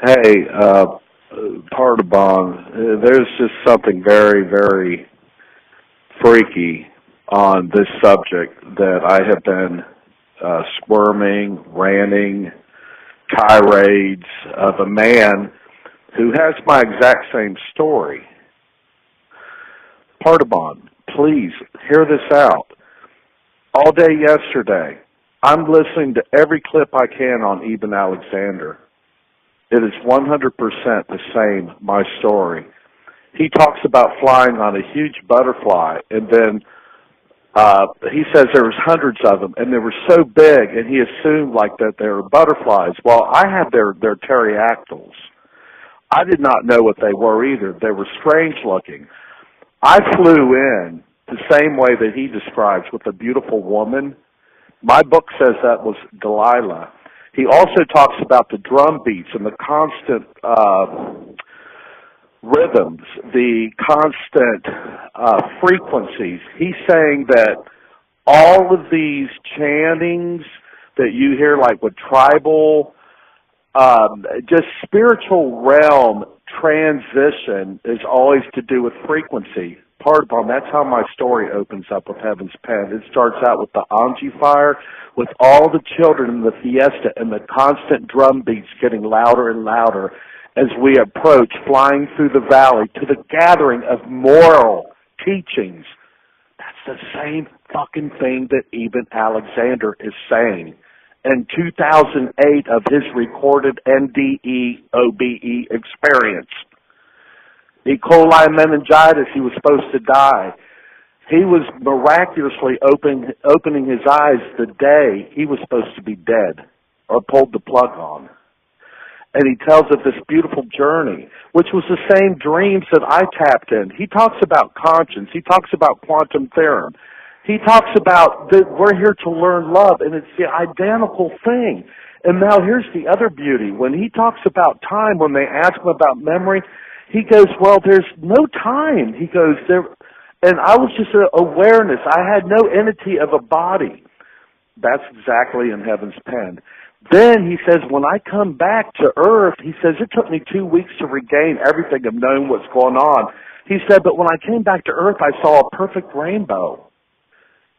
Hey, Partibon, there's just something very, very freaky on this subject that I have been squirming, ranting, tirades of a man who has my exact same story. Partibon, please hear this out. All day yesterday, I'm listening to every clip I can on Eben Alexander. It is 100% the same, my story. He talks about flying on a huge butterfly, and then he says there was hundreds of them, and they were so big, and he assumed like that they were butterflies. Well, I have their pterodactyls. I did not know what they were either. They were strange looking. I flew in the same way that he describes with a beautiful woman. My book says that was Delilah. He also talks about the drum beats and the constant rhythms, the constant frequencies. He's saying that all of these chantings that you hear, like with tribal, just spiritual realm transition is always to do with frequency. Partibon, that's how my story opens up with Heaven's Pen. It starts out with the Anji fire, with all the children in the fiesta and the constant drum beats getting louder and louder as we approach, flying through the valley to the gathering of moral teachings. That's the same fucking thing that Eben Alexander is saying in 2008 of his recorded NDE-OBE experience. E. coli meningitis, he was supposed to die. He was miraculously opening his eyes the day he was supposed to be dead or pulled the plug on. And he tells of this beautiful journey, which was the same dreams that I tapped in. He talks about conscience. He talks about quantum theorem. He talks about that we're here to learn love, and it's the identical thing. And now here's the other beauty. When he talks about time, when they ask him about memory, he goes, well, there's no time. He goes, there, and I was just an awareness. I had no entity of a body. That's exactly in Heaven's Pen. Then he says, when I come back to Earth, he says, it took me 2 weeks to regain everything of knowing what's going on. He said, but when I came back to Earth, I saw a perfect rainbow.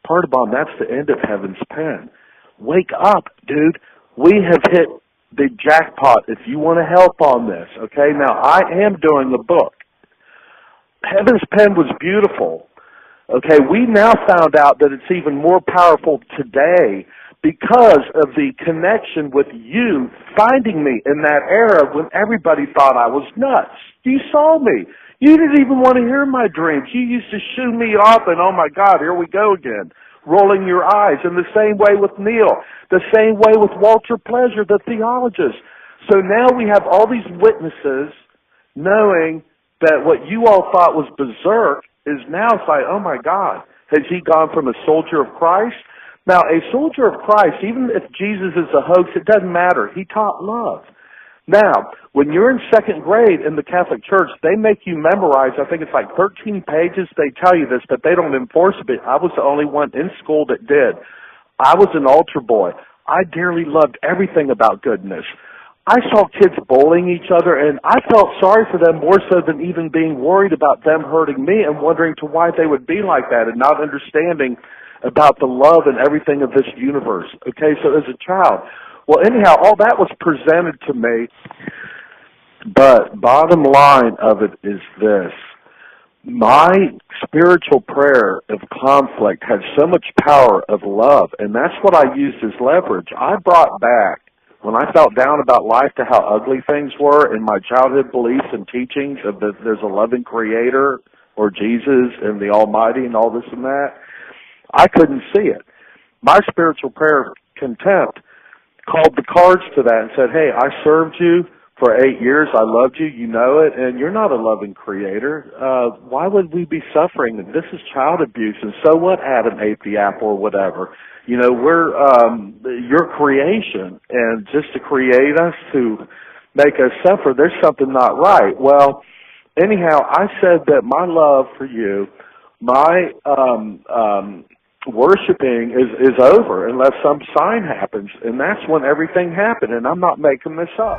Partibon, that's the end of Heaven's Pen. Wake up, dude. We have hit the jackpot if you want to help on this, okay? Now, I am doing a book. Heaven's Pen was beautiful, okay? We now found out that it's even more powerful today because of the connection with you finding me in that era when everybody thought I was nuts. You saw me. You didn't even want to hear my dreams. You used to shoo me off and, oh, my God, here we go again, rolling your eyes. And the same way with Neil, the same way with Walter Pleasure, the theologist. So now we have all these witnesses knowing that what you all thought was berserk is now it's like, oh, my God, has he gone from a soldier of Christ? Now, a soldier of Christ, even if Jesus is a hoax, it doesn't matter. He taught love. Now, when you're in second grade in the Catholic Church, they make you memorize, I think it's like 13 pages. They tell you this, but they don't enforce it. I was the only one in school that did. I was an altar boy. I dearly loved everything about goodness. I saw kids bullying each other, and I felt sorry for them more so than even being worried about them hurting me and wondering to why they would be like that and not understanding about the love and everything of this universe. Okay, so as a child, well, anyhow, all that was presented to me, but bottom line of it is this. My spiritual prayer of conflict had so much power of love, and that's what I used as leverage. I brought back, when I felt down about life, to how ugly things were in my childhood beliefs and teachings of that there's a loving creator or Jesus and the Almighty and all this and that. I couldn't see it. My spiritual prayer of contempt called the cards to that and said, hey, I served you for 8 years. I loved you. You know it. And you're not a loving creator. Why would we be suffering? This is child abuse. And so what, Adam ate the apple or whatever? You know, we're your creation. And just to create us, to make us suffer, there's something not right. Well, anyhow, I said that my love for you, my worshiping is over unless some sign happens, and that's when everything happened, and I'm not making this up.